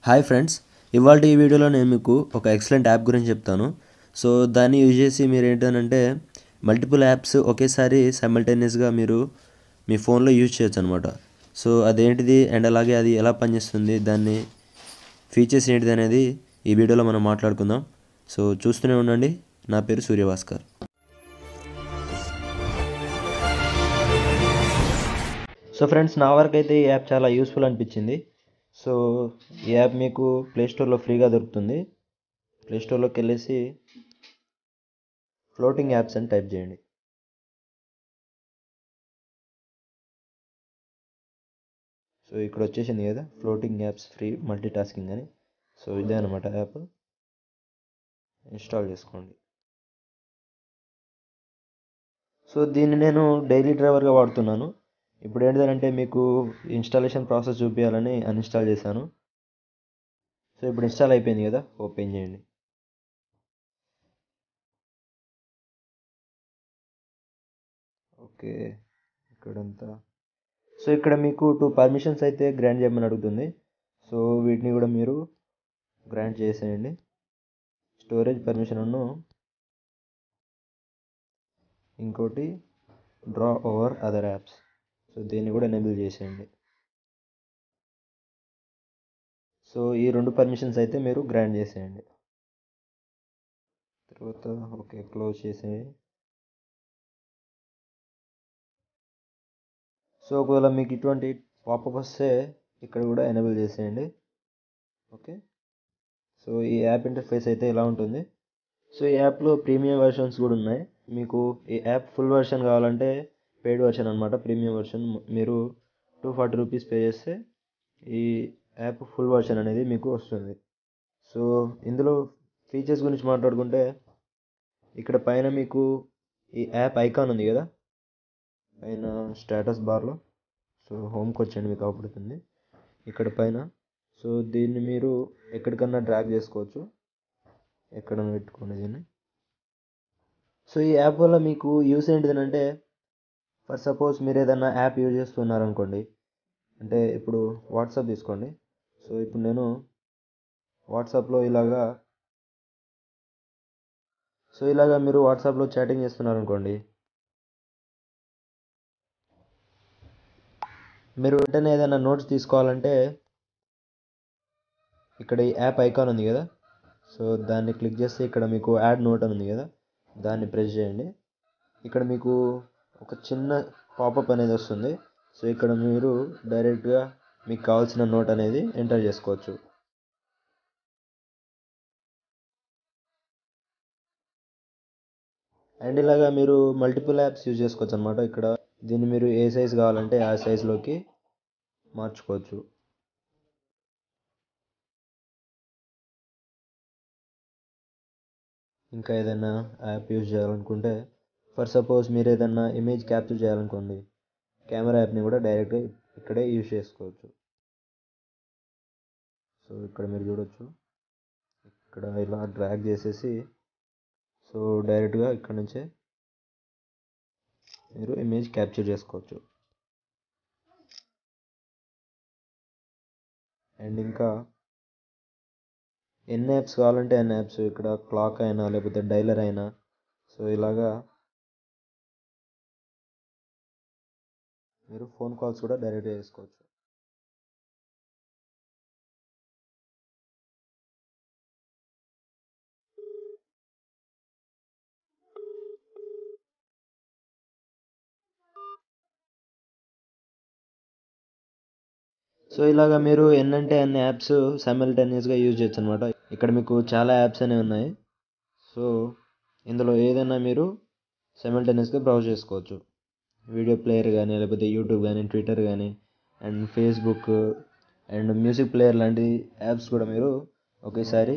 Hi friends, ఇవాళ ఈ వీడియోలో నేను మీకు ఒక ఎక్సలెంట్ యాప్ గురించి చెప్తాను. సో దాన్ని యూజ్ చేసి మీరు ఏంటంటే మల్టిపుల్ యాప్స్ ఒకేసారి సైమల్టేనియస్గా మీరు మీ ఫోన్లో యూజ్ చేయొచ్చు అనమాట. సో అదేంటిది అండ్ అలాగే అది ఎలా పనిచేస్తుంది, దాన్ని ఫీచర్స్ ఏంటిది అనేది ఈ వీడియోలో మనం మాట్లాడుకుందాం. సో చూస్తూనే ఉండండి. నా పేరు సూర్యభాస్కర్. సో ఫ్రెండ్స్, నా వరకు అయితే ఈ యాప్ చాలా యూస్ఫుల్ అనిపించింది. సో ఈ యాప్ మీకు ప్లేస్టోర్లో ఫ్రీగా దొరుకుతుంది. ప్లేస్టోర్లోకి వెళ్ళేసి ఫ్లోటింగ్ యాప్స్ అని టైప్ చేయండి. సో ఇక్కడ వచ్చేసింది కదా, ఫ్లోటింగ్ యాప్స్ ఫ్రీ మల్టీటాస్కింగ్ అని. సో ఇదే అనమాట యాప్. ఇన్స్టాల్ చేసుకోండి. సో దీన్ని నేను డైలీ డ్రైవర్గా వాడుతున్నాను. ఇప్పుడు ఏంటంటే మీకు ఇన్స్టాలేషన్ ప్రాసెస్ చూపించాలని అన్ఇన్స్టాల్ చేశాను. సో ఇప్పుడు ఇన్స్టాల్ అయిపోయింది కదా, ఓపెన్ చేయండి. ఓకే, ఇక్కడంతా. సో ఇక్కడ మీకు 2 పర్మిషన్స్ అయితే గ్రాంట్ చేయమని అడుగుతుంది. సో వీటిని కూడా మీరు గ్రాంట్ చేసేయండి. స్టోరేజ్ పర్మిషన్ ఇంకోటి draw over other apps. So దీన్ని కూడా ఎనేబుల్ చేసేయండి. సో ఈ 2 పర్మిషన్స్ అయితే మీరు గ్రాంట్ చేసేయండి. తర్వాత ఓకే, క్లోజ్ చేసేయండి. సో ఒకవేళ మీకు ఇటువంటి పాపప్ వస్తే ఇక్కడ కూడా ఎనేబుల్ చేసేయండి. ఓకే. సో ఈ యాప్ ఇంటర్ఫేస్ అయితే ఇలా ఉంటుంది. సో ఈ యాప్లో ప్రీమియం వెర్షన్స్ కూడా ఉన్నాయి. మీకు ఈ యాప్ ఫుల్ వెర్షన్ కావాలంటే పెయిడ్ వెర్షన్ అనమాట. ప్రీమియం వెర్షన్ మీరు 240 రూపీస్ పే చేస్తే ఈ యాప్ ఫుల్ వెర్షన్ అనేది మీకు వస్తుంది. సో ఇందులో ఫీచర్స్ గురించి మాట్లాడుకుంటే ఇక్కడ పైన మీకు ఈ యాప్ ఐకాన్ ఉంది కదా, పైన స్టేటస్ బార్లో. సో హోమ్కి వచ్చండి, మీకు అవపడుతుంది ఇక్కడ పైన. సో దీన్ని మీరు ఎక్కడికన్నా డ్రాగ్ చేసుకోవచ్చు, ఎక్కడ పెట్టుకోండి దీన్ని. సో ఈ యాప్ వల్ల మీకు యూస్ ఏంటిదంటే, ఫర్ సపోజ్ మీరు ఏదైనా యాప్ యూజ్ చేస్తున్నారనుకోండి, అంటే ఇప్పుడు వాట్సాప్ తీసుకోండి. సో ఇప్పుడు నేను వాట్సాప్లో ఇలాగా మీరు వాట్సాప్లో చాటింగ్ చేస్తున్నారనుకోండి, మీరు వెంటనే ఏదైనా నోట్స్ తీసుకోవాలంటే ఇక్కడ ఈ యాప్ ఐకాన్ ఉంది కదా, సో దాన్ని క్లిక్ చేస్తే ఇక్కడ మీకు యాడ్ నోట్ అని ఉంది కదా, దాన్ని ప్రెస్ చేయండి. ఇక్కడ మీకు ఒక చిన్న పాపప్ అనేది వస్తుంది. సో ఇక్కడ మీరు డైరెక్ట్గా మీకు కావాల్సిన నోట్ అనేది ఎంటర్ చేసుకోవచ్చు. అండ్ ఇలాగా మీరు మల్టిపుల్ యాప్స్ యూజ్ చేసుకోవచ్చు అనమాట. ఇక్కడ దీన్ని మీరు ఏ సైజ్ కావాలంటే ఆ సైజ్లోకి మార్చుకోవచ్చు. ఇంకా ఏదైనా యాప్ యూజ్ చేయాలనుకుంటే, ఫర్ సపోజ్ మీరు ఏదైనా ఇమేజ్ క్యాప్చర్ చేయాలనుకోండి, కెమెరా యాప్ని కూడా డైరెక్ట్గా ఇక్కడే యూజ్ చేసుకోవచ్చు. సో ఇక్కడ మీరు చూడొచ్చు, ఇక్కడ ఇలా డ్రాగ్ చేసేసి సో డైరెక్ట్గా ఇక్కడ నుంచే మీరు ఇమేజ్ క్యాప్చర్ చేసుకోవచ్చు. అండ్ ఇంకా ఎన్ని యాప్స్ కావాలంటే అన్ని యాప్స్, ఇక్కడ క్లాక్ అయినా లేకపోతే డైలర్ అయినా, సో ఇలాగా మీరు ఫోన్ కాల్స్ కూడా డైరెక్ట్గా చేసుకోవచ్చు. సో ఇలాగా మీరు ఎన్నంటే అన్ని యాప్స్ సైమల్టేనియస్గా యూజ్ చేయొచ్చు అనమాట. ఇక్కడ మీకు చాలా యాప్స్ అనేవి ఉన్నాయి. సో ఇందులో ఏదైనా మీరు సైమల్టేనియస్గా బ్రౌజ్ చేసుకోవచ్చు. వీడియో ప్లేయర్ కానీ, లేకపోతే యూట్యూబ్ కానీ, ట్విట్టర్ కానీ, and Facebook and music player లాంటి యాప్స్ కూడా మీరు ఒకేసారి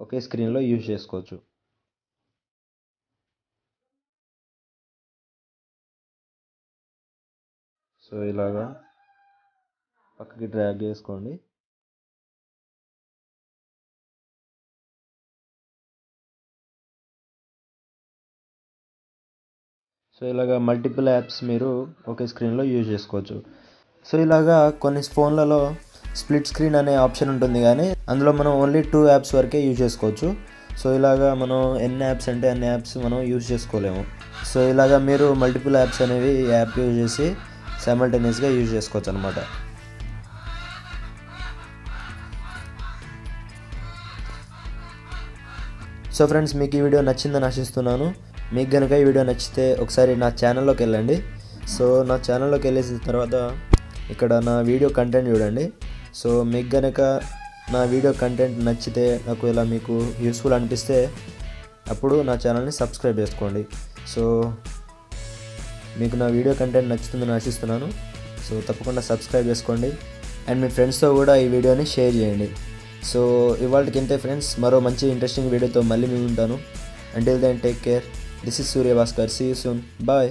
ఒకే స్క్రీన్లో యూజ్ చేసుకోవచ్చు. సో ఇలాగా పక్కకి డ్రాగ్ చేసుకోండి. సో ఇలాగా మల్టిపుల్ యాప్స్ మీరు ఒకే స్క్రీన్లో యూజ్ చేసుకోవచ్చు. సో ఇలాగా కొన్ని ఫోన్లలో స్ప్లిట్ స్క్రీన్ అనే ఆప్షన్ ఉంటుంది, కానీ అందులో మనం ఓన్లీ 2 యాప్స్ వరకే యూజ్ చేసుకోవచ్చు. సో ఇలాగా మనం ఎన్ని యాప్స్ అంటే అన్ని యాప్స్ మనం యూజ్ చేసుకోలేము. సో ఇలాగా మీరు మల్టిపుల్ యాప్స్ అనేవి ఈ యాప్ యూజ్ చేసి సైమల్టేనియస్గా యూజ్ చేసుకోవచ్చు అనమాట. సో ఫ్రెండ్స్, మీకు ఈ వీడియో నచ్చిందని ఆశిస్తున్నాను. మీకు కనుక ఈ వీడియో నచ్చితే ఒకసారి నా ఛానల్లోకి వెళ్ళండి. సో నా ఛానల్లోకి వెళ్ళేసిన తర్వాత ఇక్కడ నా వీడియో కంటెంట్ చూడండి. సో మీకు కనుక నా వీడియో కంటెంట్ నచ్చితే, ఒకవేళ మీకు యూస్ఫుల్ అనిపిస్తే అప్పుడు నా ఛానల్ని సబ్స్క్రైబ్ చేసుకోండి. సో మీకు నా వీడియో కంటెంట్ నచ్చుతుందని ఆశిస్తున్నాను. సో తప్పకుండా సబ్స్క్రైబ్ చేసుకోండి అండ్ మీ ఫ్రెండ్స్తో కూడా ఈ వీడియోని షేర్ చేయండి. సో ఇవాళకి ఇంతే ఫ్రెండ్స్, మరో మంచి ఇంట్రెస్టింగ్ వీడియోతో మళ్ళీ మేము ఉంటాను. Until then take care. This is Surya Bhaskar. See you soon. Bye.